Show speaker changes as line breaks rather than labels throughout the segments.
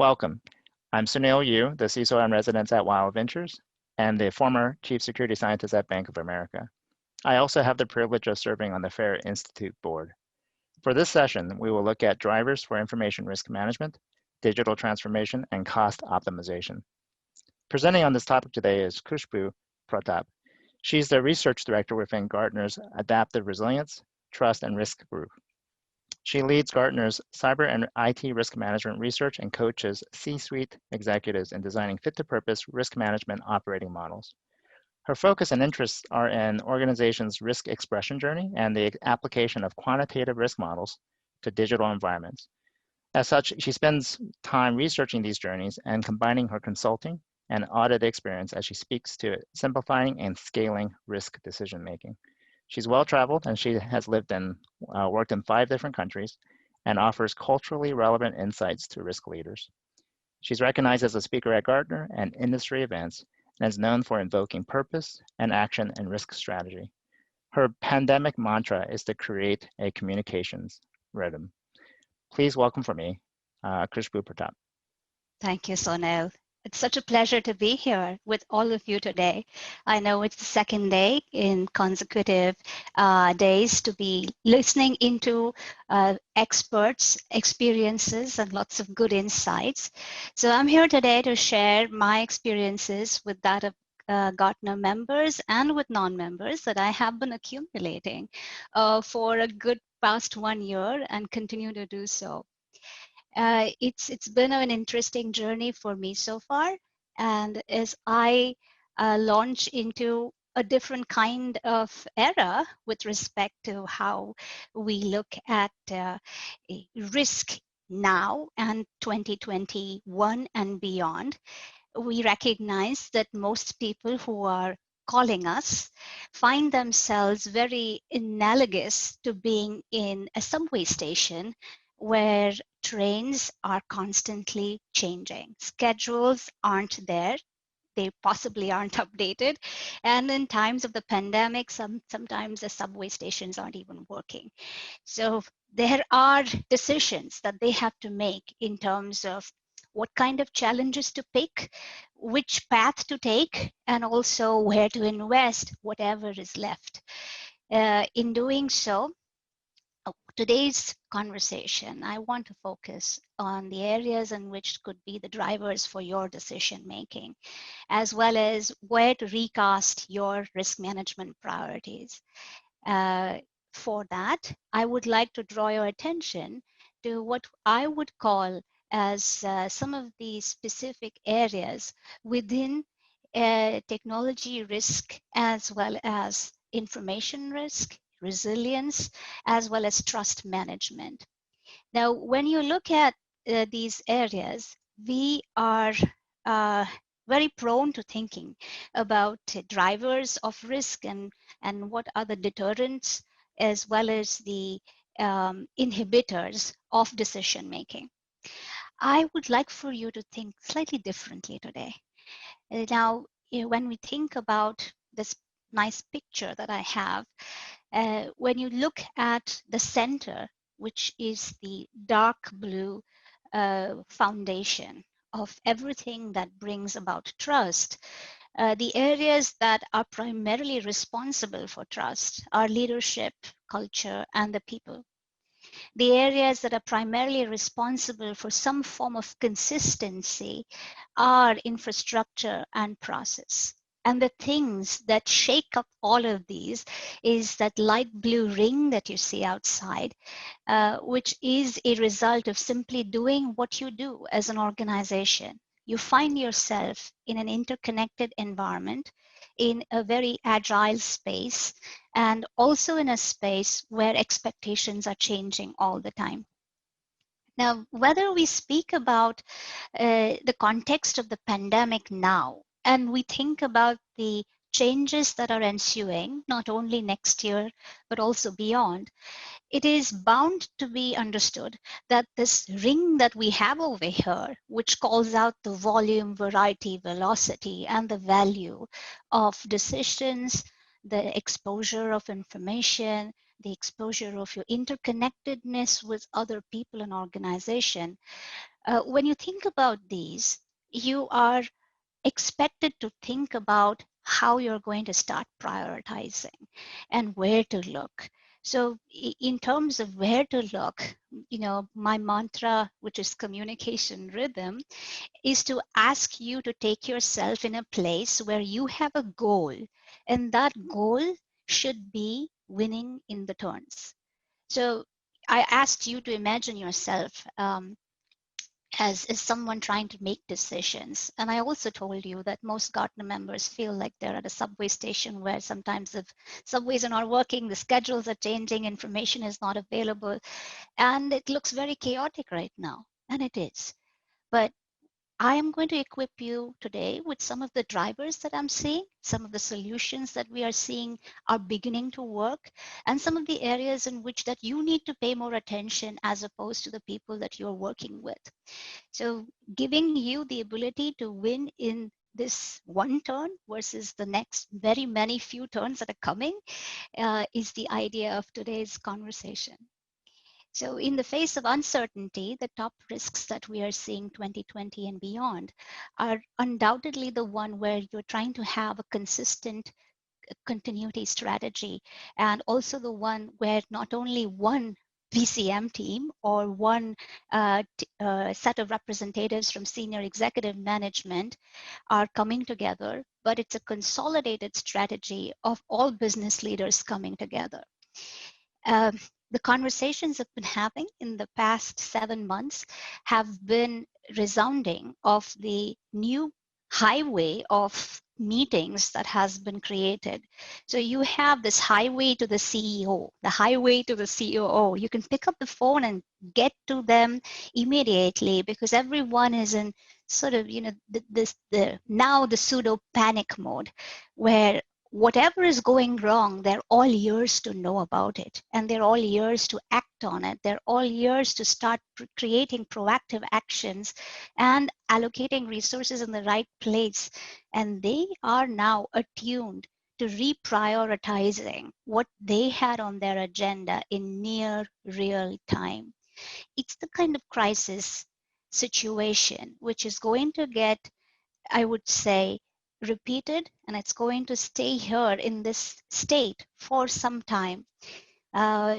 Welcome. I'm Sounil Yu, the CISO in residence at Wild Ventures and the former Chief Security Scientist at Bank of America. I also have the privilege of serving on the FAIR Institute board. For this session, we will look at drivers for information risk management, digital transformation, and cost optimization. Presenting on this topic today is Khushbu Pratap. She's the research director within Gartner's Adaptive Resilience, Trust, and Risk Group. She leads Gartner's cyber and IT risk management research and coaches C-suite executives in designing fit-to-purpose risk management operating models. Her focus and interests are in organizations' risk expression journey and the application of quantitative risk models to digital environments. As such, she spends time researching these journeys and combining her consulting and audit experience as she speaks to simplifying and scaling risk decision-making. She's well-traveled and she has lived and worked in 5 different countries and offers culturally relevant insights to risk leaders. She's recognized as a speaker at Gartner and industry events and is known for invoking purpose and action and risk strategy. Her pandemic mantra is to create a communications rhythm. Please welcome for me, Khushbu Pratap.
Thank you, Sounil. It's such a pleasure to be here with all of you today. I know it's the second day in consecutive days to be listening into experts' experiences and lots of good insights. So I'm here today to share my experiences with that of Gartner members and with non-members that I have been accumulating for a good past 1 year and continue to do so. It's been an interesting journey for me so far, and as I launch into a different kind of era with respect to how we look at risk now and 2021 and beyond, we recognize that most people who are calling us find themselves very analogous to being in a subway station where trains are constantly changing. Schedules aren't there. They possibly aren't updated. And in times of the pandemic, sometimes the subway stations aren't even working. So there are decisions that they have to make in terms of what kind of challenges to pick, which path to take, and also where to invest whatever is left. In doing so, today's conversation, I want to focus on the areas in which could be the drivers for your decision making, as well as where to recast your risk management priorities. For that, I would like to draw your attention to what I would call as some of the specific areas within technology risk, as well as information risk, resilience, as well as trust management. Now, when you look at these areas, we are very prone to thinking about drivers of risk and what are the deterrents as well as the inhibitors of decision making. I would like for you to think slightly differently today. Now, when we think about this nice picture that I have, when you look at the center, which is the dark blue foundation of everything that brings about trust, the areas that are primarily responsible for trust are leadership, culture, and the people. The areas that are primarily responsible for some form of consistency are infrastructure and process. And the things that shake up all of these is that light blue ring that you see outside, which is a result of simply doing what you do as an organization. You find yourself in an interconnected environment, in a very agile space, and also in a space where expectations are changing all the time. Now, whether we speak about the context of the pandemic now, and we think about the changes that are ensuing, not only next year, but also beyond, it is bound to be understood that this ring that we have over here, which calls out the volume, variety, velocity, and the value of decisions, the exposure of information, the exposure of your interconnectedness with other people and organization, When you think about these, you are expected to think about how you're going to start prioritizing and where to look. So in terms of where to look, my mantra, which is communication rhythm, is to ask you to take yourself in a place where you have a goal, and that goal should be winning in the turns. So I asked you to imagine yourself as someone trying to make decisions. And I also told you that most Gartner members feel like they're at a subway station where sometimes if subways are not working, the schedules are changing, information is not available, and it looks very chaotic right now. And it is. But I am going to equip you today with some of the drivers that I'm seeing, some of the solutions that we are seeing are beginning to work, and some of the areas in which that you need to pay more attention as opposed to the people that you're working with. So giving you the ability to win in this one turn versus the next very many few turns that are coming is the idea of today's conversation. So in the face of uncertainty, the top risks that we are seeing 2020 and beyond are undoubtedly the one where you're trying to have a consistent continuity strategy, and also the one where not only one VCM team or one set of representatives from senior executive management are coming together, but it's a consolidated strategy of all business leaders coming together. Um, the conversations I've been having in the past 7 months have been resounding of the new highway of meetings that has been created. So you have this highway to the CEO, the highway to the COO. You can pick up the phone and get to them immediately because everyone is in sort of, now the pseudo panic mode where whatever is going wrong, they're all ears to know about it, and they're all ears to act on it. They're all ears to start creating proactive actions and allocating resources in the right place. And they are now attuned to reprioritizing what they had on their agenda in near real time. It's the kind of crisis situation which is going to get, I would say, repeated, and it's going to stay here in this state for some time. Uh,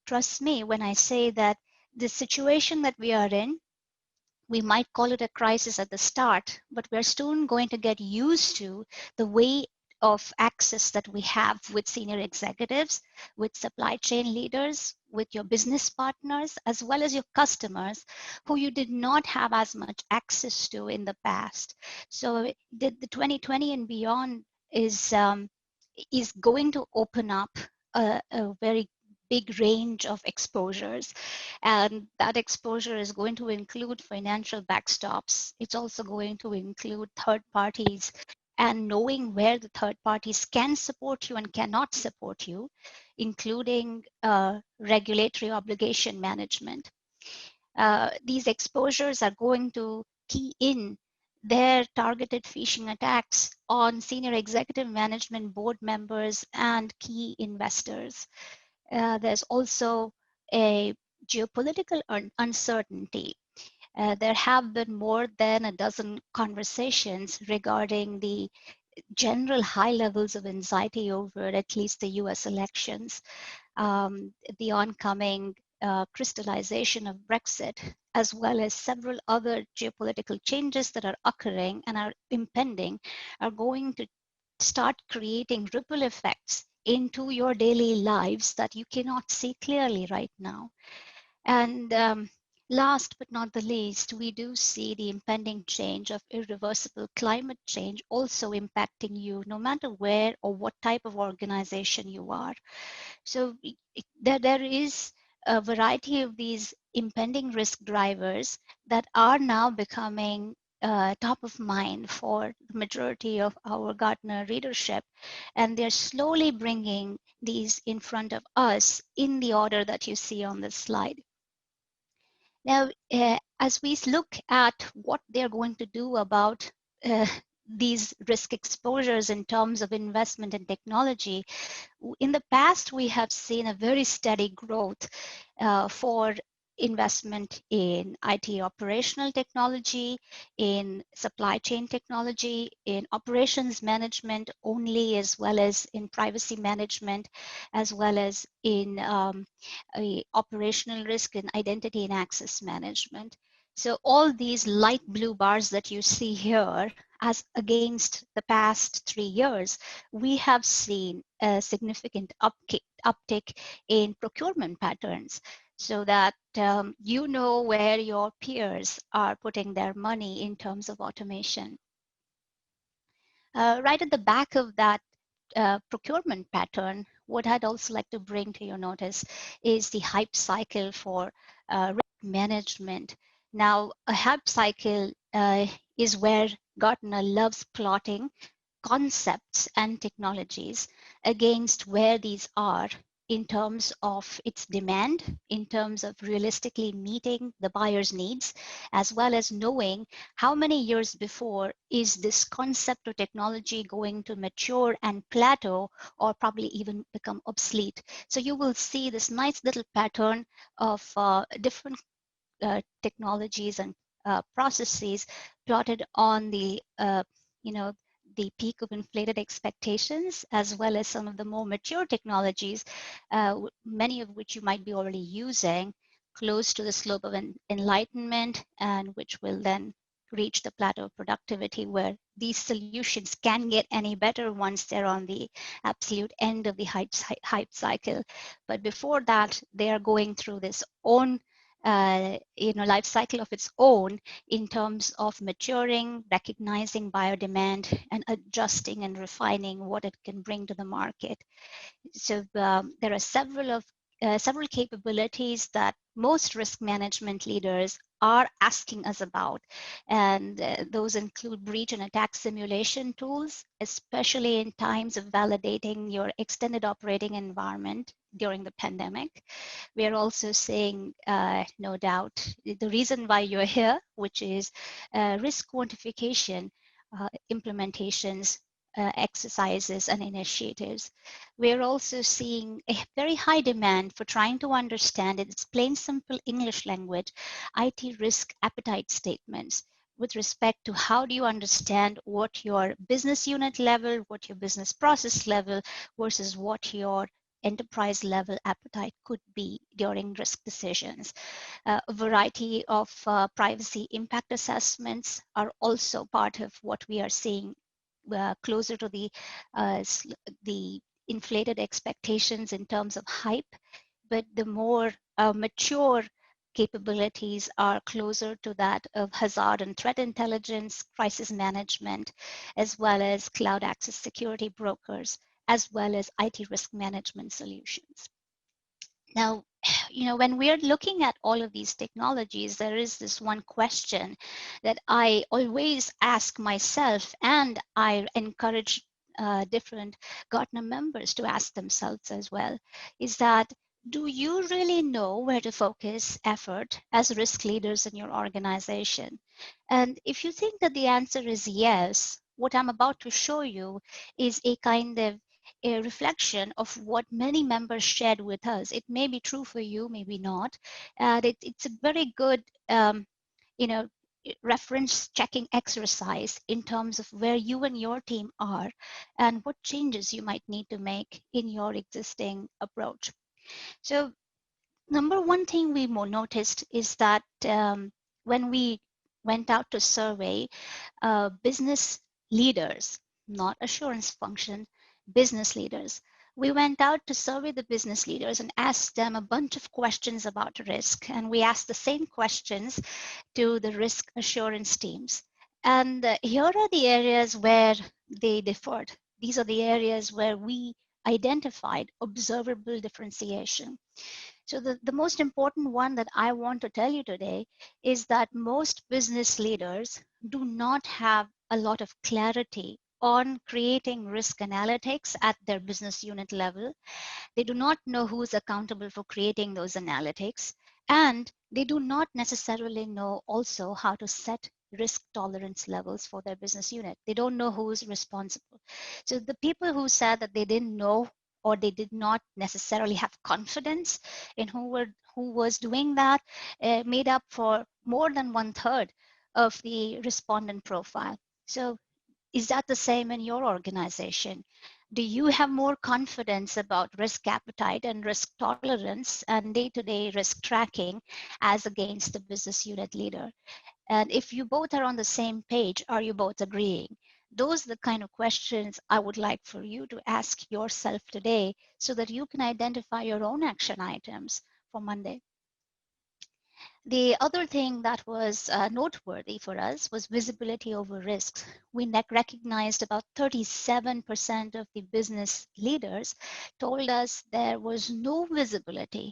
Trust me when I say that the situation that we are in, we might call it a crisis at the start, but we're soon going to get used to the way of access that we have with senior executives, with supply chain leaders, with your business partners, as well as your customers who you did not have as much access to in the past. So the 2020 and beyond is going to open up a very big range of exposures. And that exposure is going to include financial backstops. It's also going to include third parties and knowing where the third parties can support you and cannot support you, including regulatory obligation management. These exposures are going to key in their targeted phishing attacks on senior executive management, board members, and key investors. There's also a geopolitical uncertainty. There have been more than a dozen conversations regarding the general high levels of anxiety over at least the US elections, the oncoming crystallization of Brexit, as well as several other geopolitical changes that are occurring and are impending, are going to start creating ripple effects into your daily lives that you cannot see clearly right now. And last but not the least, we do see the impending change of irreversible climate change also impacting you, no matter where or what type of organization you are. So there is a variety of these impending risk drivers that are now becoming top of mind for the majority of our Gartner readership. And they're slowly bringing these in front of us in the order that you see on this slide. Now, as we look at what they're going to do about these risk exposures in terms of investment in technology, in the past, we have seen a very steady growth for investment in IT operational technology, in supply chain technology, in operations management only, as well as in privacy management, as well as in operational risk and identity and access management. So all these light blue bars that you see here, as against the past 3 years, we have seen a significant uptick in procurement patterns, so that you know where your peers are putting their money in terms of automation. Right at the back of that procurement pattern, what I'd also like to bring to your notice is the hype cycle for risk management. Now, a hype cycle is where Gartner loves plotting concepts and technologies against where these are in terms of its demand, in terms of realistically meeting the buyer's needs, as well as knowing how many years before is this concept or technology going to mature and plateau, or probably even become obsolete. So you will see this nice little pattern of different technologies and processes plotted on the you know the peak of inflated expectations, as well as some of the more mature technologies, many of which you might be already using, close to the slope of enlightenment, and which will then reach the plateau of productivity, where these solutions can get any better once they're on the absolute end of the hype cycle. But before that, they are going through this own life cycle of its own in terms of maturing, recognizing buyer demand, and adjusting and refining what it can bring to the market. So there are several capabilities that most risk management leaders are asking us about, and those include breach and attack simulation tools, especially in times of validating your extended operating environment during the pandemic. We are also seeing, no doubt, the reason why you're here, which is risk quantification implementations, exercises, and initiatives. We're also seeing a very high demand for trying to understand in its plain, simple English language, IT risk appetite statements with respect to how do you understand what your business unit level, what your business process level, versus what your enterprise level appetite could be during risk decisions. A variety of privacy impact assessments are also part of what we are seeing, closer to the inflated expectations in terms of hype, but the more mature capabilities are closer to that of hazard and threat intelligence, crisis management, as well as cloud access security brokers, as well as IT risk management solutions. Now, when we're looking at all of these technologies, there is this one question that I always ask myself, and I encourage different Gartner members to ask themselves as well, is that, do you really know where to focus effort as risk leaders in your organization? And if you think that the answer is yes, what I'm about to show you is a kind of a reflection of what many members shared with us. It may be true for you, maybe not. And it's a very good, you know, reference checking exercise in terms of where you and your team are and what changes you might need to make in your existing approach. So number one thing we more noticed is that when we went out to survey business leaders, not assurance function, business leaders. We went out to survey the business leaders and asked them a bunch of questions about risk. And we asked the same questions to the risk assurance teams. And here are the areas where they differed. These are the areas where we identified observable differentiation. So the most important one that I want to tell you today is that most business leaders do not have a lot of clarity on creating risk analytics at their business unit level. They do not know who is accountable for creating those analytics, and they do not necessarily know also how to set risk tolerance levels for their business unit. They don't know who is responsible. So the people who said that they didn't know or they did not necessarily have confidence in who was doing that, made up for more than 1/3 of the respondent profile. So is that the same in your organization? Do you have more confidence about risk appetite and risk tolerance and day-to-day risk tracking as against the business unit leader? And if you both are on the same page, are you both agreeing? Those are the kind of questions I would like for you to ask yourself today so that you can identify your own action items for Monday. The other thing that was noteworthy for us was visibility over risks. We recognized about 37% of the business leaders told us there was no visibility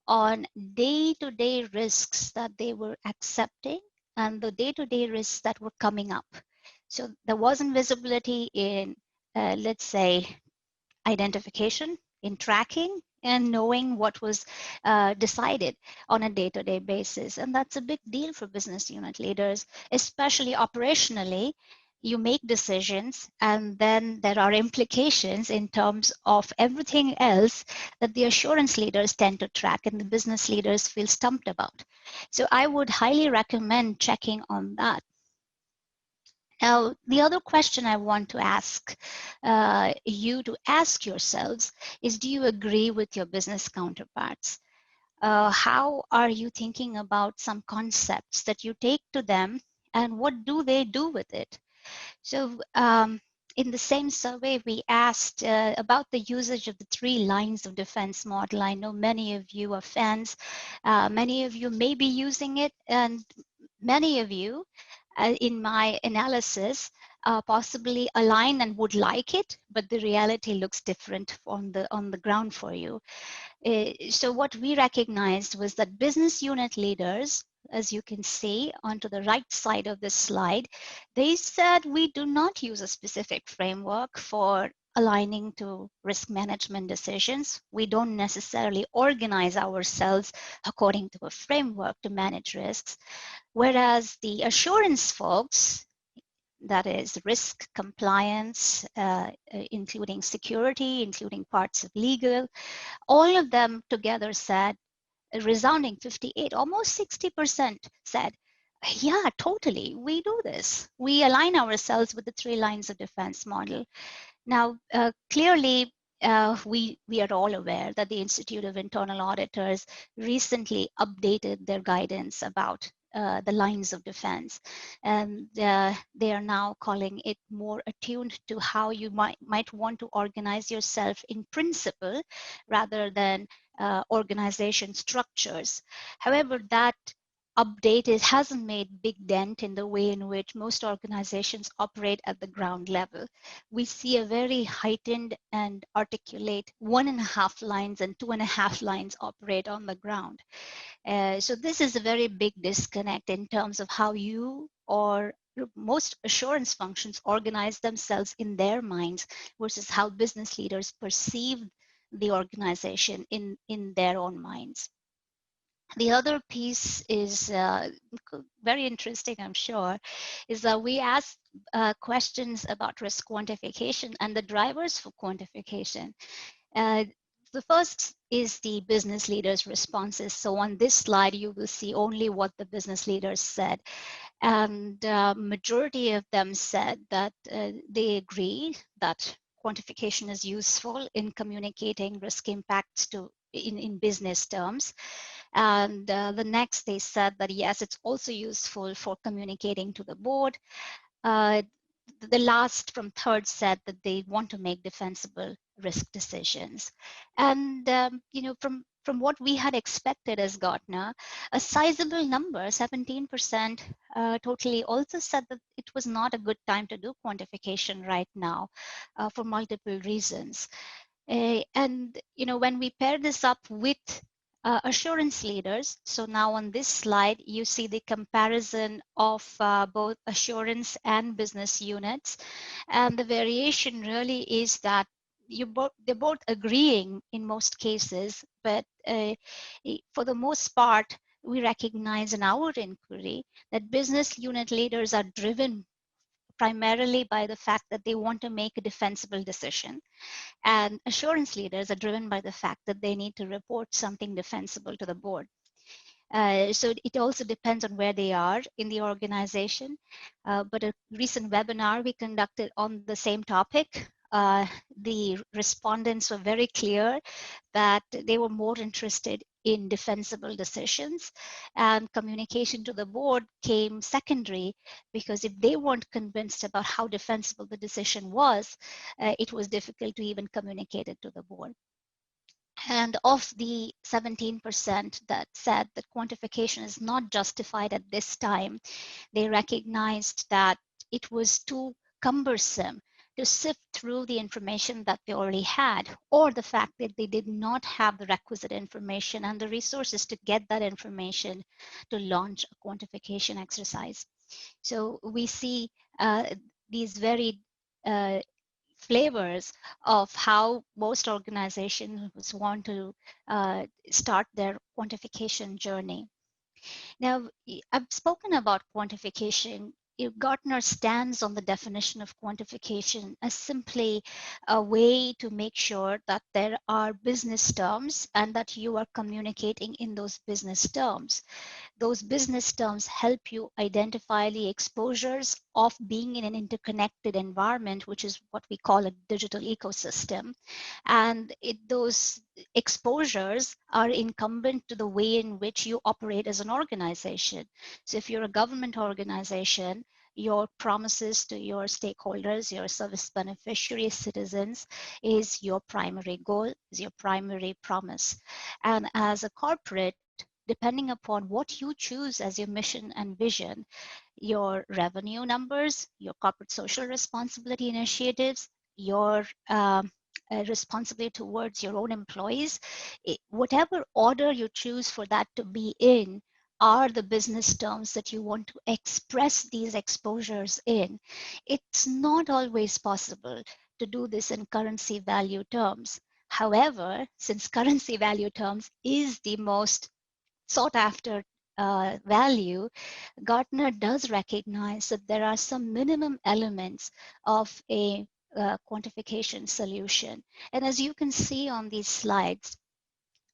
on day-to-day risks that they were accepting and the day-to-day risks that were coming up. So there wasn't visibility in, let's say, identification, in tracking, and knowing what was decided on a day-to-day basis. And that's a big deal for business unit leaders, especially operationally. You make decisions, and then there are implications in terms of everything else that the assurance leaders tend to track and the business leaders feel stumped about. So I would highly recommend checking on that. Now, the other question I want to ask you to ask yourselves is, do you agree with your business counterparts? How are you thinking about some concepts that you take to them, and what do they do with it? So in the same survey, we asked about the usage of the 3 lines of defense model. I know many of you are fans. Many of you may be using it, and many of you, in my analysis, possibly align and would like it, but the reality looks different on the ground for you. So what we recognized was that business unit leaders, as you can see onto the right side of this slide, they said we do not use a specific framework for aligning to risk management decisions. We don't necessarily organize ourselves according to a framework to manage risks. Whereas the assurance folks, that is risk compliance, including security, including parts of legal, all of them together said, a resounding 58, almost 60% said, yeah, totally, we do this. We align ourselves with the 3 lines of defense model. Now, clearly, we are all aware that the Institute of Internal Auditors recently updated their guidance about the lines of defense, and they are now calling it more attuned to how you might want to organize yourself in principle rather than organization structures. However, that update hasn't made big dent in the way in which most organizations operate at the ground level. We see a very heightened and articulate 1.5 lines and 2.5 lines operate on the ground. So this is a very big disconnect in terms of how you or most assurance functions organize themselves in their minds versus how business leaders perceive the organization in their own minds. The other piece is very interesting, I'm sure, is that we asked questions about risk quantification and the drivers for quantification. The first is the business leaders' responses. So on this slide, you will see only what the business leaders said. And majority of them said that they agree that quantification is useful in communicating risk impacts in business terms. And the next, they said that yes, it's also useful for communicating to the board. The last from third said that they want to make defensible risk decisions. And from what we had expected as Gartner, a sizable number, 17%, totally also said that it was not a good time to do quantification right now for multiple reasons. And when we pair this up with assurance leaders, so now on this slide, you see the comparison of both assurance and business units. And the variation really is that they're both agreeing in most cases, but for the most part, we recognize in our inquiry that business unit leaders are driven primarily by the fact that they want to make a defensible decision. And assurance leaders are driven by the fact that they need to report something defensible to the board. So it also depends on where they are in the organization. But a recent webinar we conducted on the same topic, the respondents were very clear that they were more interested in defensible decisions, and communication to the board came secondary, because if they weren't convinced about how defensible the decision was, it was difficult to even communicate it to the board. And of the 17% that said that quantification is not justified at this time, they recognized that it was too cumbersome to sift through the information that they already had, or the fact that they did not have the requisite information and the resources to get that information to launch a quantification exercise. So we see these very flavors of how most organizations want to start their quantification journey. Now, I've spoken about quantification. Gartner stands on the definition of quantification as simply a way to make sure that there are business terms and that you are communicating in those business terms. Those business terms help you identify the exposures of being in an interconnected environment, which is what we call a digital ecosystem. And those exposures are incumbent to the way in which you operate as an organization. So if you're a government organization, your promises to your stakeholders, your service beneficiaries, citizens, is your primary goal, is your primary promise. And as a corporate, depending upon what you choose as your mission and vision, your revenue numbers, your corporate social responsibility initiatives, your responsibility towards your own employees, whatever order you choose for that to be in, are the business terms that you want to express these exposures in. It's not always possible to do this in currency value terms. However, since currency value terms is the most sought after value, Gartner does recognize that there are some minimum elements of a quantification solution. And as you can see on these slides,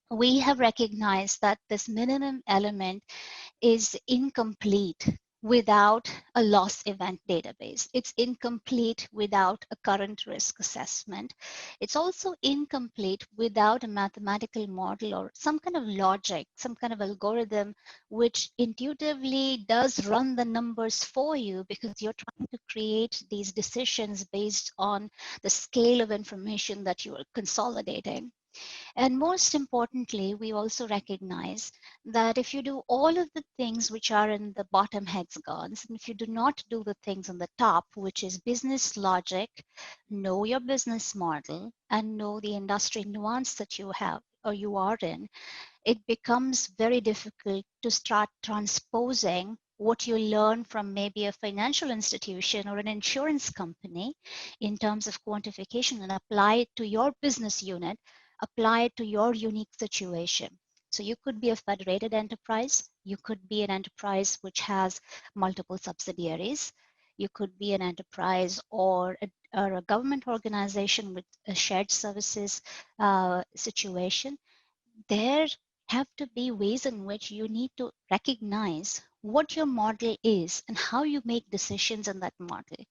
we have recognized that this minimum element is incomplete without a loss event database. It's incomplete without a current risk assessment. It's also incomplete without a mathematical model or some kind of logic, some kind of algorithm, which intuitively does run the numbers for you, because you're trying to create these decisions based on the scale of information that you are consolidating. And most importantly, we also recognize that if you do all of the things which are in the bottom hexagons, and if you do not do the things on the top, which is business logic, know your business model, and know the industry nuance that you have or you are in, it becomes very difficult to start transposing what you learn from maybe a financial institution or an insurance company in terms of quantification and apply it to your business unit, apply it to your unique situation. So you could be a federated enterprise, you could be an enterprise which has multiple subsidiaries, you could be an enterprise or a government organization with a shared services situation. There have to be ways in which you need to recognize what your model is and how you make decisions in that model.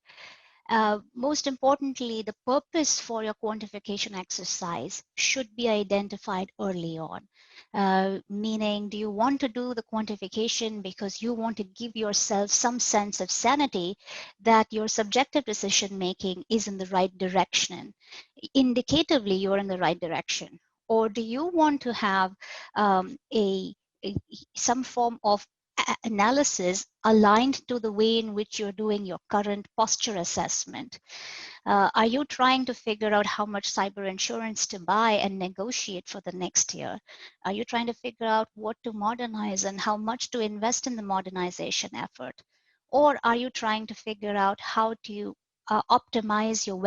Most importantly, the purpose for your quantification exercise should be identified early on. Meaning, do you want to do the quantification because you want to give yourself some sense of sanity that your subjective decision making is in the right direction? Indicatively, you're in the right direction. Or do you want to have some form of analysis aligned to the way in which you're doing your current posture assessment? Are you trying to figure out how much cyber insurance to buy and negotiate for the next year? Are you trying to figure out what to modernize and how much to invest in the modernization effort? Or are you trying to figure out how to optimize your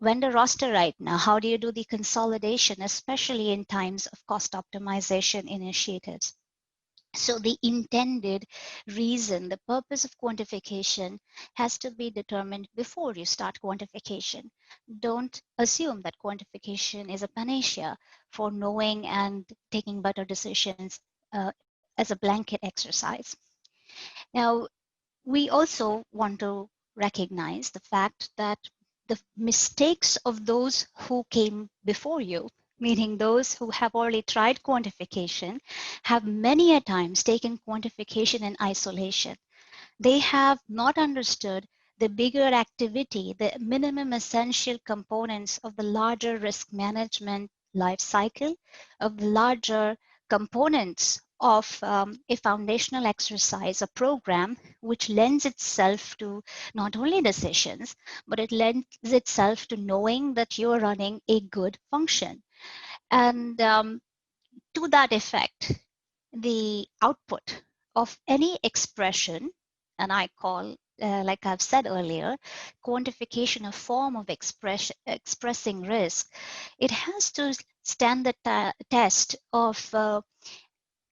vendor roster right now? How do you do the consolidation, especially in times of cost optimization initiatives? So the intended reason, the purpose of quantification has to be determined before you start quantification. Don't assume that quantification is a panacea for knowing and taking better decisions as a blanket exercise. Now, we also want to recognize the fact that the mistakes of those who came before you, meaning those who have already tried quantification, have many a times taken quantification in isolation. They have not understood the bigger activity, the minimum essential components of the larger risk management life cycle, of the larger components of a foundational exercise, a program which lends itself to not only decisions, but it lends itself to knowing that you're running a good function. And to that effect, the output of any expression, and I call, like I've said earlier, quantification a form of expressing risk, it has to stand the test of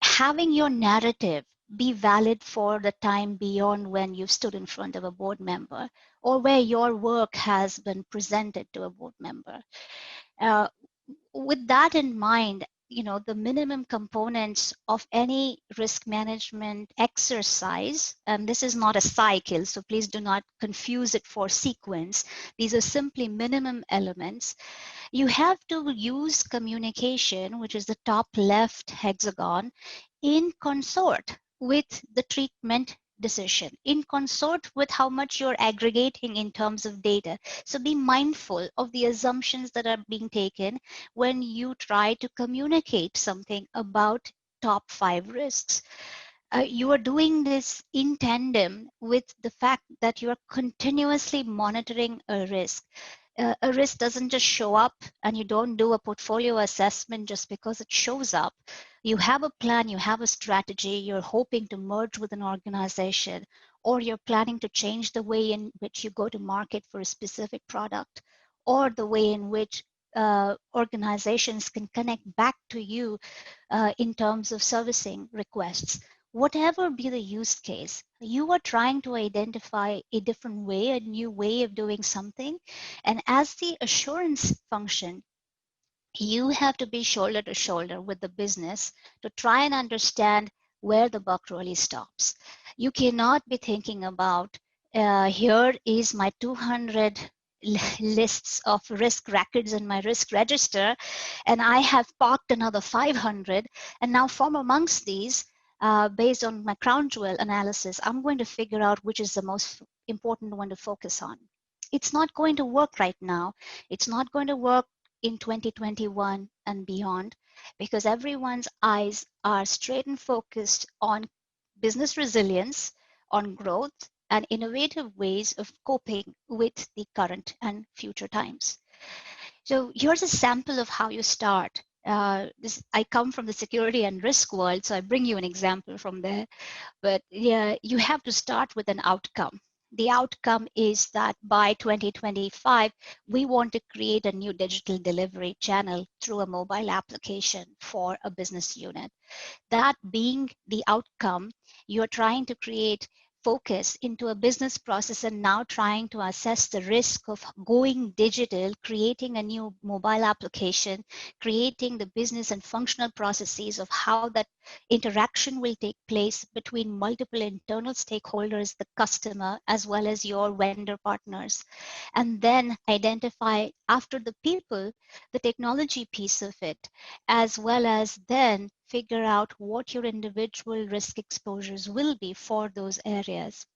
having your narrative be valid for the time beyond when you've stood in front of a board member or where your work has been presented to a board member. Uh, with that in mind, the minimum components of any risk management exercise, and this is not a cycle, so please do not confuse it for sequence. These are simply minimum elements. You have to use communication, which is the top left hexagon, in consort with the treatment decision, in consort with how much you're aggregating in terms of data. So be mindful of the assumptions that are being taken when you try to communicate something about top 5 risks. You are doing this in tandem with the fact that you are continuously monitoring a risk. A risk doesn't just show up, and you don't do a portfolio assessment just because it shows up. You have a plan, you have a strategy, you're hoping to merge with an organization, or you're planning to change the way in which you go to market for a specific product, or the way in which organizations can connect back to you in terms of servicing requests. Whatever be the use case, you are trying to identify a different way, a new way of doing something. And as the assurance function, you have to be shoulder to shoulder with the business to try and understand where the buck really stops. You cannot be thinking about, here is my 200 lists of risk records in my risk register, and I have parked another 500. And now from amongst these, based on my crown jewel analysis, I'm going to figure out which is the most important one to focus on. It's not going to work right now. It's not going to work in 2021 and beyond, because everyone's eyes are straight and focused on business resilience, on growth, and innovative ways of coping with the current and future times. So here's a sample of how you start. I come from the security and risk world, so I bring you an example from there. But yeah, you have to start with an outcome. The outcome is that by 2025, we want to create a new digital delivery channel through a mobile application for a business unit. That being the outcome, you're trying to create focus into a business process and now trying to assess the risk of going digital, creating a new mobile application, creating the business and functional processes of how that interaction will take place between multiple internal stakeholders, the customer, as well as your vendor partners. And then identify after the people, the technology piece of it, as well as then figure out what your individual risk exposures will be for those areas.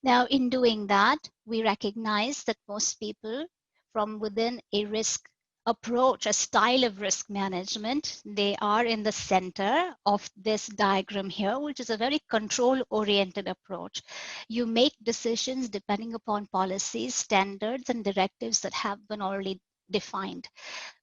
Now, in doing that, we recognize that most people from within a risk approach, a style of risk management, they are in the center of this diagram here, which is a very control-oriented approach. You make decisions depending upon policies, standards, and directives that have been already defined.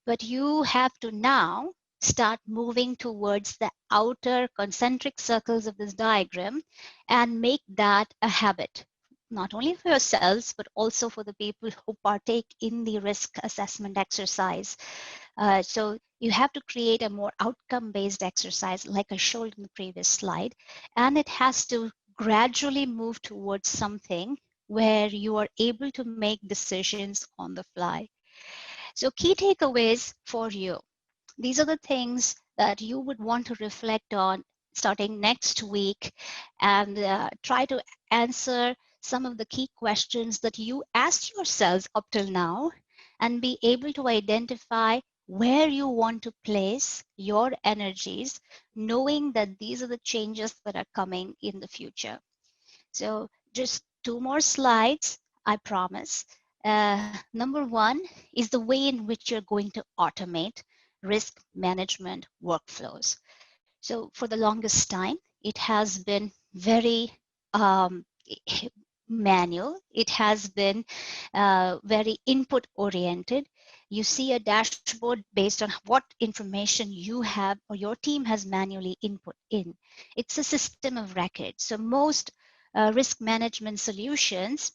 But you have to now start moving towards the outer concentric circles of this diagram and make that a habit, not only for yourselves, but also for the people who partake in the risk assessment exercise. So you have to create a more outcome-based exercise like I showed in the previous slide, and it has to gradually move towards something where you are able to make decisions on the fly. So key takeaways for you. These are the things that you would want to reflect on starting next week and try to answer some of the key questions that you asked yourselves up till now and be able to identify where you want to place your energies, knowing that these are the changes that are coming in the future. So just two more slides, I promise. Number one is the way in which you're going to automate risk management workflows. So for the longest time, it has been very manual. It has been very input oriented. You see a dashboard based on what information you have or your team has manually input in. It's a system of record. So most risk management solutions,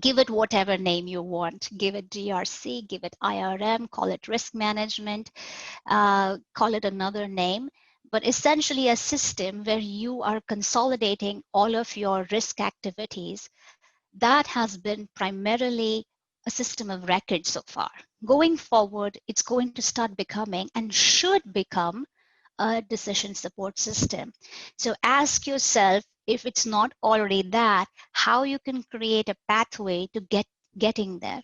give it whatever name you want. Give it GRC, give it IRM, call it risk management, call it another name, but essentially a system where you are consolidating all of your risk activities. That has been primarily a system of record so far. Going forward, it's going to start becoming and should become a decision support system. So ask yourself, if it's not already that, how you can create a pathway to getting there.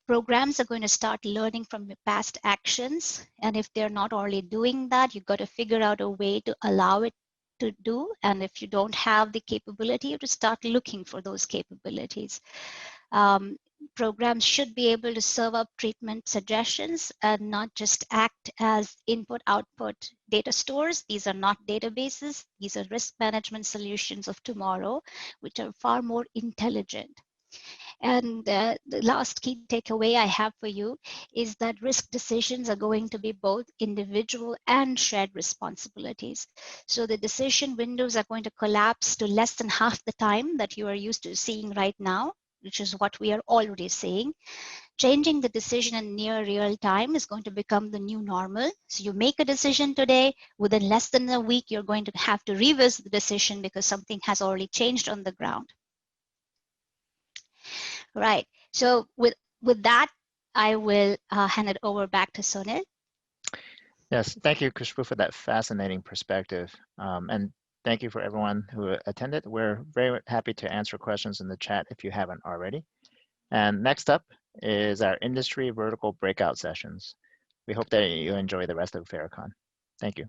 Programs are going to start learning from your past actions. And if they're not already doing that, you've got to figure out a way to allow it to do. And if you don't have the capability, you have to start looking for those capabilities. Programs should be able to serve up treatment suggestions and not just act as input-output data stores. These are not databases. These are risk management solutions of tomorrow, which are far more intelligent. And the last key takeaway I have for you is that risk decisions are going to be both individual and shared responsibilities. So the decision windows are going to collapse to less than half the time that you are used to seeing right now, which is what we are already seeing. Changing the decision in near real time is going to become the new normal. So you make a decision today, within less than a week, you're going to have to revisit the decision because something has already changed on the ground. Right. So with that, I will hand it over back to Sounil.
Yes, thank you, Khushbu, for that fascinating perspective. And thank you for everyone who attended. We're very happy to answer questions in the chat if you haven't already. And next up is our industry vertical breakout sessions. We hope that you enjoy the rest of Farrakhan. Thank you.